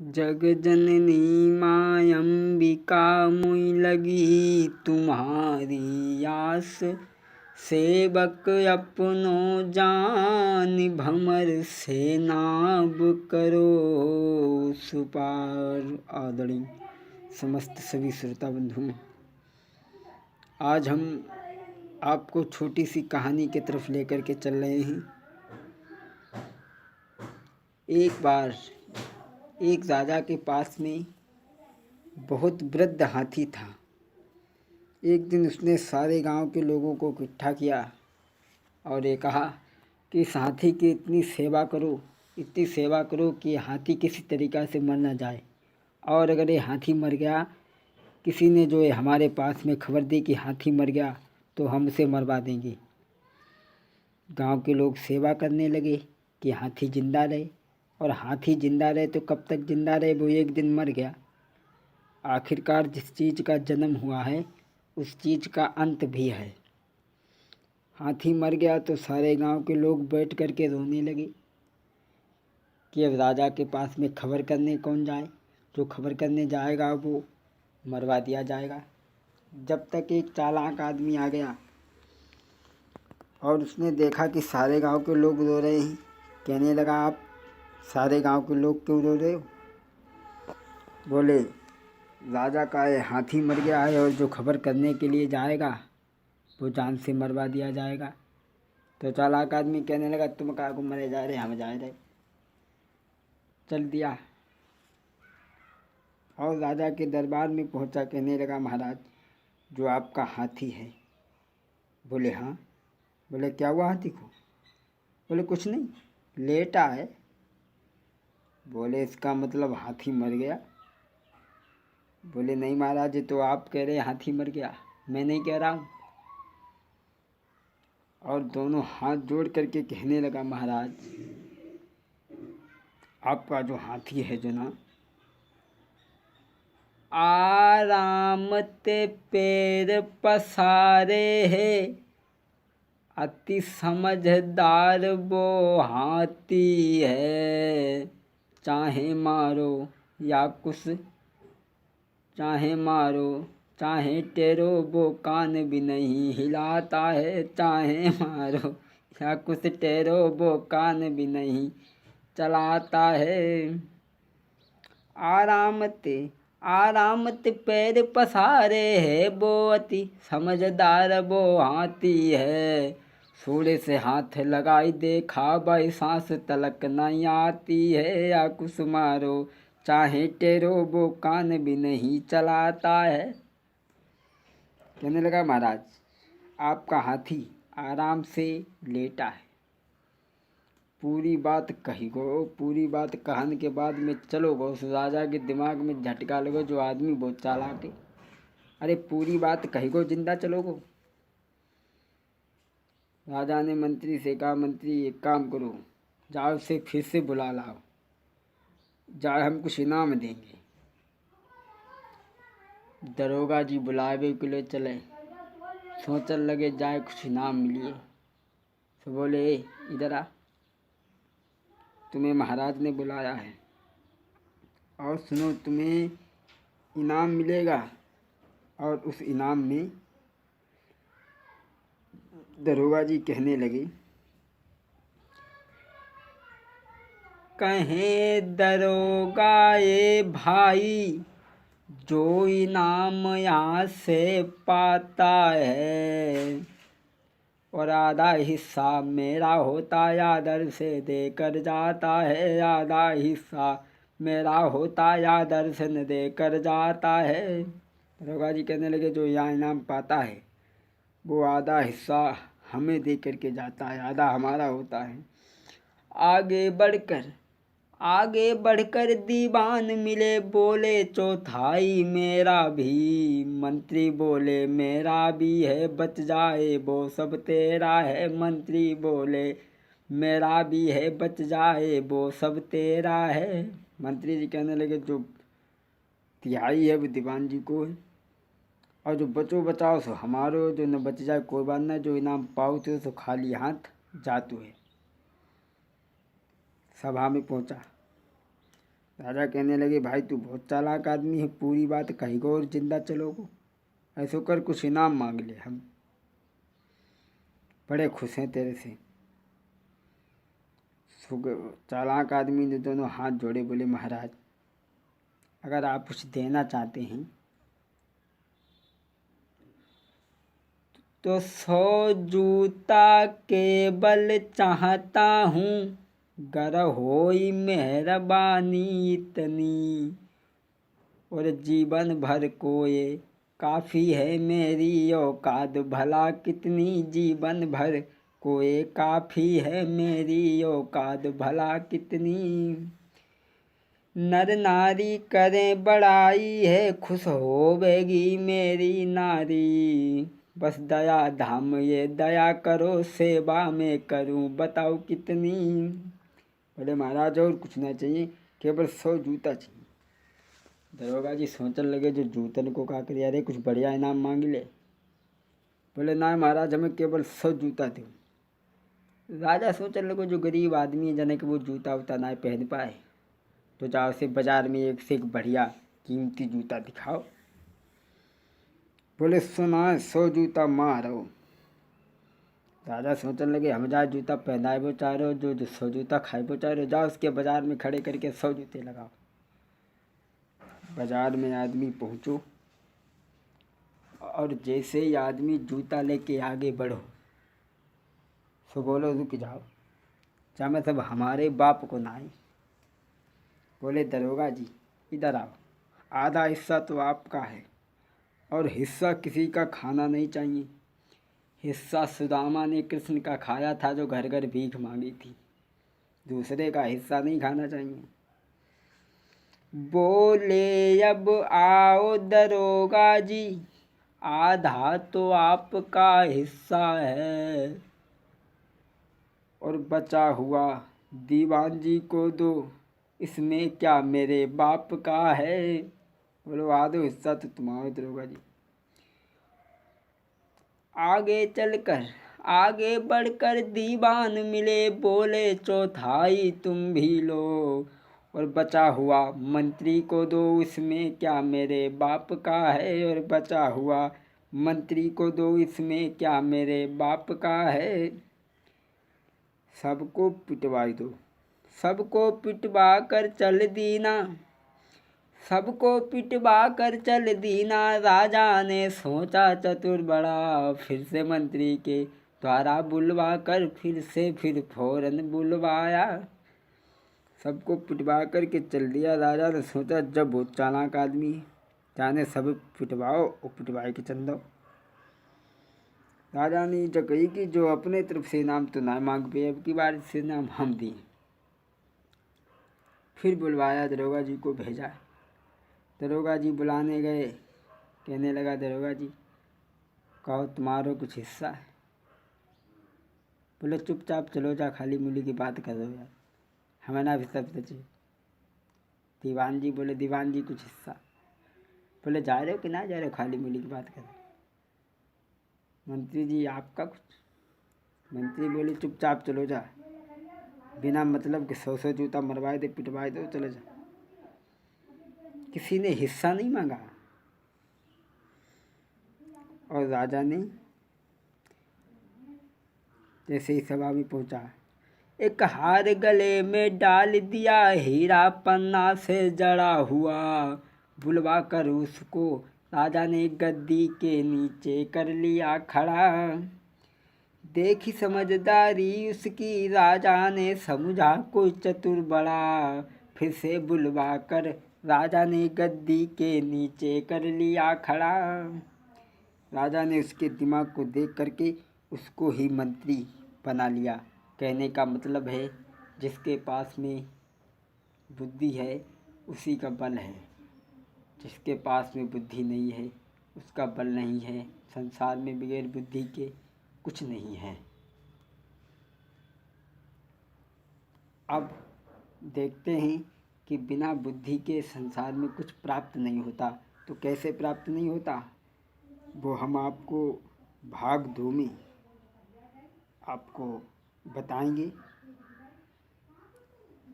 जग जननी मायंबिका मुई लगी तुम्हारी आस। सेवक अपनो जान भमर से नाब करो सुपार। आदरणीय समस्त सभी श्रोता बंधुओं, आज हम आपको छोटी सी कहानी की तरफ लेकर के चल रहे हैं। एक बार एक राजा के पास में बहुत वृद्ध हाथी था। एक दिन उसने सारे गांव के लोगों को इकट्ठा किया और ये कहा कि इस हाथी की इतनी सेवा करो कि हाथी किसी तरीक़ा से मर ना जाए। और अगर ये हाथी मर गया, किसी ने जो है हमारे पास में खबर दी कि हाथी मर गया, तो हम उसे मरवा देंगे। गांव के लोग सेवा करने लगे कि हाथी जिंदा रहे। और हाथी जिंदा रहे तो कब तक जिंदा रहे, वो एक दिन मर गया। आखिरकार जिस चीज़ का जन्म हुआ है उस चीज़ का अंत भी है। हाथी मर गया तो सारे गांव के लोग बैठ कर के रोने लगे कि अब राजा के पास में खबर करने कौन जाए। जो खबर करने जाएगा वो मरवा दिया जाएगा। जब तक एक चालाक आदमी आ गया और उसने देखा कि सारे गांव के लोग रो रहे हैं। कहने लगा, आप सारे गांव के लोग क्यों रो रहे हो? बोले, राजा का ये हाथी मर गया है और जो खबर करने के लिए जाएगा वो जान से मरवा दिया जाएगा। तो चालाक आदमी कहने लगा, तुम कहाँ को मरे जा रहे, हम जा रहे। चल दिया और राजा के दरबार में पहुंचा। कहने लगा, महाराज जो आपका हाथी है। बोले, हाँ। बोले, क्या हुआ हाथी को? बोले, कुछ नहीं, लेटा है। बोले, इसका मतलब हाथी मर गया? बोले, नहीं महाराज, तो आप कह रहे हाथी मर गया, मैं नहीं कह रहा हूँ। और दोनों हाथ जोड़ करके कहने लगा, महाराज आपका जो हाथी है जो ना, आराम ते पैर पसारे है, अति समझदार वो हाथी है। चाहे मारो या कुछ, चाहे टेरो वो कान भी नहीं हिलाता है। चाहे मारो या कुछ टेरो वो कान भी नहीं चलाता है। आराम ते पैर पसारे है, वो अति समझदार वो हाथी है। थोड़े से हाथ लगाई देखा भाई, सांस तलक नहीं आती है। या कुछ मारो चाहे टेरो वो कान भी नहीं चलाता है। कहने लगा, महाराज आपका हाथी आराम से लेटा है। पूरी बात कही गो। पूरी बात कहने के बाद में चलो गो, उस राजा के दिमाग में झटका लगो, जो आदमी बहुत चालाक है। अरे पूरी बात कही गो, जिंदा चलो गो। राजा ने मंत्री से कहा, मंत्री एक काम करो, जाओ उसे फिर से बुला लाओ, जाओ हम कुछ इनाम देंगे। दरोगा जी बुलावे के लिए चले। सोचने लगे जाए कुछ इनाम मिलिए। तो बोले, इधर आ, तुम्हें महाराज ने बुलाया है और सुनो, तुम्हें इनाम मिलेगा। और उस इनाम में दरोगा जी कहने लगे, कहे दरोगा ये भाई, जो इनाम यहाँ से पाता है और आधा हिस्सा मेरा होता है, आदर से देकर जाता है। आधा हिस्सा मेरा होता है, आदर से न देकर जाता है। दरोगा जी कहने लगे, जो यहाँ इनाम पाता है वो आधा हिस्सा हमें दे करके जाता है, आधा हमारा होता है। आगे बढ़कर दीवान मिले, बोले चौथाई मेरा भी। मंत्री बोले, मेरा भी है, बच जाए वो सब तेरा है। मंत्री बोले, मेरा भी है, बच जाए वो सब तेरा है। मंत्री जी कहने लगे, जो तिहाई है वो दीवान जी को है, और जो बचो बचाओ सो हमारो, जो न बच जाए कोई बात ना, जो इनाम पाओ तो सो खाली हाथ जातू है। सभा में पहुंचा। राजा कहने लगे, भाई तू बहुत चालाक आदमी है, पूरी बात कही को और जिंदा चलोगो। ऐसो कर कुछ इनाम मांग ले, हम बड़े खुश हैं तेरे से। चालाक आदमी ने दोनों हाथ जोड़े, बोले, महाराज अगर आप कुछ देना चाहते हैं तो 100 जूता केवल चाहता हूँ, गर होई मेहरबानी इतनी, और जीवन भर को ये काफ़ी है मेरी औकात भला कितनी, जीवन भर को ये काफ़ी है मेरी औकात भला कितनी। नर नारी करें बड़ाई है, खुश होवेगी मेरी नारी, बस दया धाम ये दया करो, सेवा में करूं बताओ कितनी। बोले, महाराज और कुछ ना चाहिए, केवल 100 जूता चाहिए। दरोगा जी सोचने लगे, जो जूतन को कहा कर, अरे कुछ बढ़िया इनाम मांग ले। बोले, ना महाराज हमें केवल 100 जूता दो। राजा सोचने लगे, जो गरीब आदमी है जाने कि वो जूता उता ना पहन पाए, तो जाओ से बाजार में एक से एक बढ़िया कीमती जूता दिखाओ। बोले, सुना 100 जूता मारो। राजा सोचने लगे, हम जहाँ जूता पहनाए वो चाह रहे हो, जो 100 जूता खाए वो चाह रहे हो, जाओ उसके बाजार में खड़े करके 100 जूते लगाओ। बाजार में आदमी पहुँचो और जैसे ही आदमी जूता लेके आगे बढ़ो, सो बोलो, रुक जाओ, चाहे सब हमारे बाप को ना आए। बोले, दरोगा जी इधर आओ, आधा हिस्सा तो आपका है और हिस्सा किसी का खाना नहीं चाहिए। हिस्सा सुदामा ने कृष्ण का खाया था, जो घर घर भीख मांगी थी, दूसरे का हिस्सा नहीं खाना चाहिए। बोले, अब आओ दरोगा जी, आधा तो आपका हिस्सा है और बचा हुआ दीवान जी को दो, इसमें क्या मेरे बाप का है। बोलो, आधो हिस्सा तो तुम्हारा दरोगा जी। आगे बढ़कर दीवान मिले, बोले, चौथाई तुम भी लो और बचा हुआ मंत्री को दो, इसमें क्या मेरे बाप का है, और बचा हुआ मंत्री को दो, इसमें क्या मेरे बाप का है। सबको पिटवाई दो, सबको पिटवा कर चल दीना, सबको पिटवा कर चल दीना। राजा ने सोचा चतुर बड़ा, फिर से मंत्री के द्वारा बुलवा कर फिर फौरन बुलवाया। सबको पिटवा कर के चल दिया। राजा ने सोचा, जब बहुत चालाक आदमी है, जाने सब पिटवाओ और पिटवाए के चल दो। राजा ने जो कही कि जो अपने तरफ से इनाम तो ना मांग पे, अब की बार से इनाम हम दिए। फिर बुलवाया, दरोगा जी को भेजा। दरोगा जी बुलाने गए, कहने लगा, दरोगा जी कहो तुम्हारा कुछ हिस्सा है। बोले, चुपचाप चलो जा, खाली मूली की बात कर रहे हो यार, हमें ना भी सब चाहिए। दीवान जी बोले, दीवान जी कुछ हिस्सा। बोले, जा रहे हो कि ना जा रहे हो, खाली मूली की बात कर रहे हो। मंत्री जी आपका कुछ। मंत्री बोले, चुपचाप चलो जा, बिना मतलब के 100 जूता मरवाए दे, पिटवाए दो, चले जा। किसी ने हिस्सा नहीं मांगा। और राजा ने जैसे ही सभा में पहुंचा, एक हार गले में डाल दिया, हीरा पन्ना से जड़ा हुआ, बुलवा कर उसको राजा ने गद्दी के नीचे कर लिया खड़ा। देखी समझदारी उसकी, राजा ने समझा कोई चतुर बड़ा, फिर से बुलवा कर राजा ने गद्दी के नीचे कर लिया खड़ा। राजा ने उसके दिमाग को देख करके उसको ही मंत्री बना लिया। कहने का मतलब है, जिसके पास में बुद्धि है उसी का बल है, जिसके पास में बुद्धि नहीं है उसका बल नहीं है। संसार में बगैर बुद्धि के कुछ नहीं है। अब देखते हैं कि बिना बुद्धि के संसार में कुछ प्राप्त नहीं होता। तो कैसे प्राप्त नहीं होता, वो हम आपको भाग 2 में आपको बताएंगे।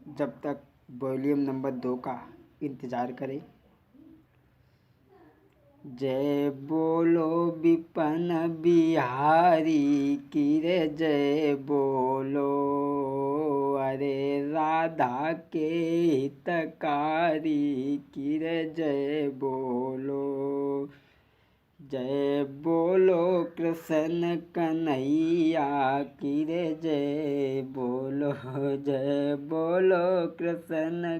जब तक वॉल्यूम नंबर 2 का इंतज़ार करें। जय बोलो विपिन बिहारी की रे जय बोलो, अरे राधा के हितकारी की रे जय बोलो। जय बोलो कृष्ण कन्हैया की रे जय बोलो, जय बोलो कृष्ण